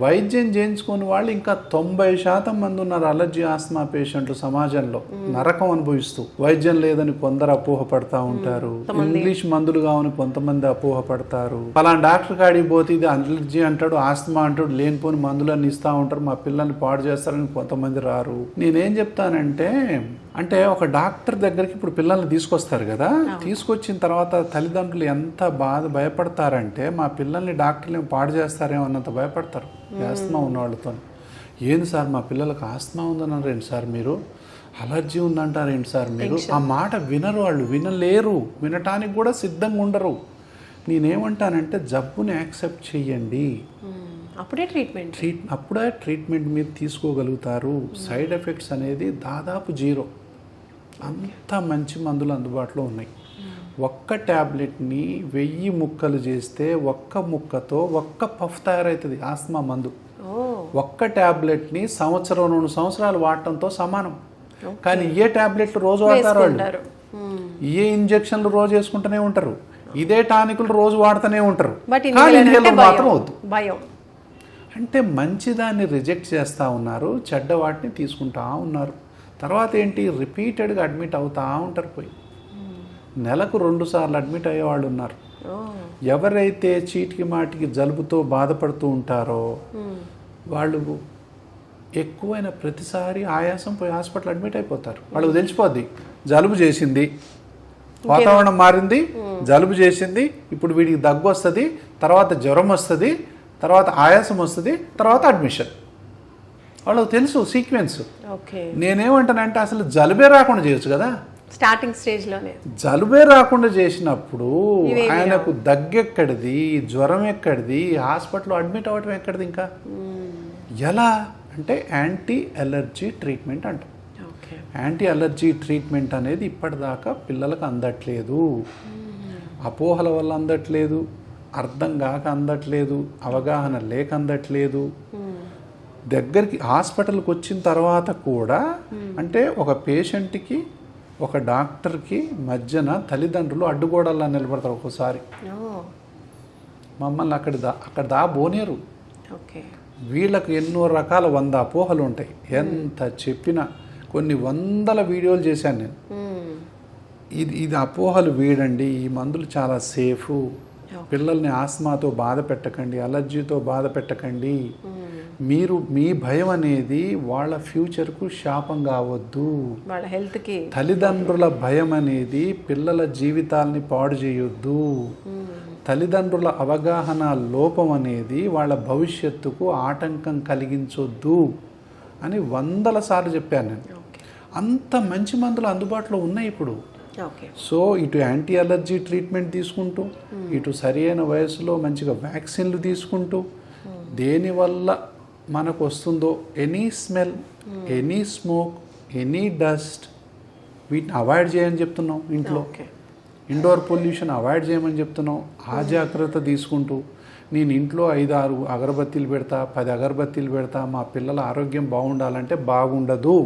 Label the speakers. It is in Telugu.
Speaker 1: వైద్యం చేయించుకుని వాళ్ళు ఇంకా 90% మంది ఉన్నారు అలర్జీ ఆస్మా పేషెంట్లు సమాజంలో నరకం అనుభవిస్తూ. వైద్యం లేదని కొందరు అపోహ పడతా ఉంటారు, ఇంగ్లీష్ మందులు కావని కొంతమంది అపోహ పడతారు. పలానా డాక్టర్ కాడికి పోతే ఇది అలర్జీ అంటాడు, ఆస్మా అంటాడు, లేనిపోని మందులన్నీ ఇస్తూ ఉంటారు, మా పిల్లల్ని పాడు చేస్తారని కొంతమంది రారు. నేనేం చెప్తానంటే, అంటే ఒక డాక్టర్ దగ్గరికి ఇప్పుడు పిల్లల్ని తీసుకొస్తారు కదా, తీసుకొచ్చిన తర్వాత తల్లిదండ్రులు ఎంత భయపడతారంటే మా పిల్లల్ని డాక్టర్లు ఏం పాడు చేస్తారేమో అన్నంత భయపడతారు. ఆస్మా ఉన్న వాళ్ళతో, ఏంది సార్ మా పిల్లలకు ఆస్మా ఉందన్నారేంటి సార్ మీరు, అలర్జీ ఉందంటారేంటి సార్ మీరు, ఆ మాట వినరు వాళ్ళు, వినలేరు, వినటానికి కూడా సిద్ధంగా ఉండరు. నేనేమంటానంటే జబ్బుని యాక్సెప్ట్ చెయ్యండి,
Speaker 2: అప్పుడే
Speaker 1: ట్రీట్మెంట్ మీరు తీసుకోగలుగుతారు. సైడ్ ఎఫెక్ట్స్ అనేది దాదాపు 0. అంత మంచి మందులు అందుబాటులో ఉన్నాయి. ఒక్క ట్యాబ్లెట్ని 1000 ముక్కలు చేస్తే ఒక్క ముక్కతో ఒక్క పఫ్ తయారవుతుంది ఆస్మా మందు. ఒక్క ట్యాబ్లెట్ని 1-2 సంవత్సరాలు వాడటంతో సమానం. కానీ ఏ ట్యాబ్లెట్లు రోజు వాడతారు వాళ్ళు, ఏ ఇంజక్షన్లు రోజు వేసుకుంటూనే ఉంటారు, ఇదే టానికులు రోజు వాడుతూనే ఉంటారు. కానీ ఇన్హేలర్ మాత్రం వద్దు. అంటే మంచిదాన్ని రిజెక్ట్ చేస్తూ ఉన్నారు, చెడ్డ వాటిని తీసుకుంటా ఉన్నారు. తర్వాత ఏంటి, రిపీటెడ్గా అడ్మిట్ అవుతూ ఉంటారు. పోయి నెలకు 2 సార్లు అడ్మిట్ అయ్యేవాళ్ళు ఉన్నారు. ఎవరైతే చీటికి మాటికి జలుబుతో బాధపడుతూ ఉంటారో వాళ్ళు ఎక్కువైన ప్రతిసారి ఆయాసం పోయి హాస్పిటల్ అడ్మిట్ అయిపోతారు. వాళ్ళకి తెలిసిపోద్ది జలుబు చేసింది, వాతావరణం మారింది, జలుబు చేసింది, ఇప్పుడు వీడికి దగ్గు వస్తుంది, తర్వాత జ్వరం వస్తుంది, తర్వాత ఆయాసం వస్తుంది, తర్వాత అడ్మిషన్. వాళ్ళకి తెలుసు సీక్వెన్స్. నేనేమంటానంటే అసలు జలుబే రాకుండా చేయొచ్చు కదా
Speaker 2: స్టార్టింగ్ స్టేజ్లోనే.
Speaker 1: జలుబే రాకుండా చేసినప్పుడు ఆయనకు దగ్గు ఎక్కడిది, జ్వరం ఎక్కడిది, హాస్పిటల్లో అడ్మిట్ అవ్వటం ఎక్కడిది, ఇంకా ఎలా అంటే యాంటీ అలర్జీ ట్రీట్మెంట్ అంటాం. యాంటీ అలర్జీ ట్రీట్మెంట్ అనేది ఇప్పటిదాకా పిల్లలకు అందట్లేదు. అపోహల వల్ల అందట్లేదు, అర్థం కాక అందట్లేదు, అవగాహన లేక అందట్లేదు. దగ్గరికి హాస్పిటల్కి వచ్చిన తర్వాత కూడా అంటే ఒక పేషెంట్కి ఒక డాక్టర్కి మధ్యన తల్లిదండ్రులు అడ్డుగోడల్లా నిలబడతారు. ఒక్కోసారి మమ్మల్ని అక్కడ దా బోనేరు. వీళ్ళకు ఎన్నో రకాల 100 అపోహలు ఉంటాయి. ఎంత చెప్పినా కొన్ని 100 వీడియోలు చేశాను నేను. ఇది అపోహలు వీడండి, ఈ మందులు చాలా సేఫు, పిల్లల్ని ఆస్మాతో బాధ పెట్టకండి, అలర్జీతో బాధ పెట్టకండి, మీరు మీ భయం అనేది వాళ్ళ ఫ్యూచర్కు శాపం కావద్దు,
Speaker 2: వాళ్ళ హెల్త్కి,
Speaker 1: తల్లిదండ్రుల భయం అనేది పిల్లల జీవితాలని పాడు చేయొద్దు, తల్లిదండ్రుల అవగాహన లోపం అనేది వాళ్ళ భవిష్యత్తుకు ఆటంకం కలిగించొద్దు అని 100 సార్లు చెప్పాను నేను. అంత మంచి మందులు అందుబాటులో ఉన్నాయి ఇప్పుడు. సో ఇటు యాంటీ అలర్జీ ట్రీట్మెంట్ తీసుకుంటూ, ఇటు సరైన వయసులో మంచిగా వ్యాక్సిన్లు తీసుకుంటూ, దేనివల్ల మనకు వస్తుందో any smell, any smoke, any dust, వీటిని అవాయిడ్ చేయని చెప్తున్నాం. ఇంట్లో ఇండోర్ పొల్యూషన్ అవాయిడ్ చేయమని చెప్తున్నాం. ఆ జాగ్రత్త తీసుకుంటూ నేను ఇంట్లో 5-6 అగరబత్తీలు పెడతా, 10 అగరబత్తీలు పెడతా, మా పిల్లల ఆరోగ్యం బాగుండాలంటే బాగుండదు.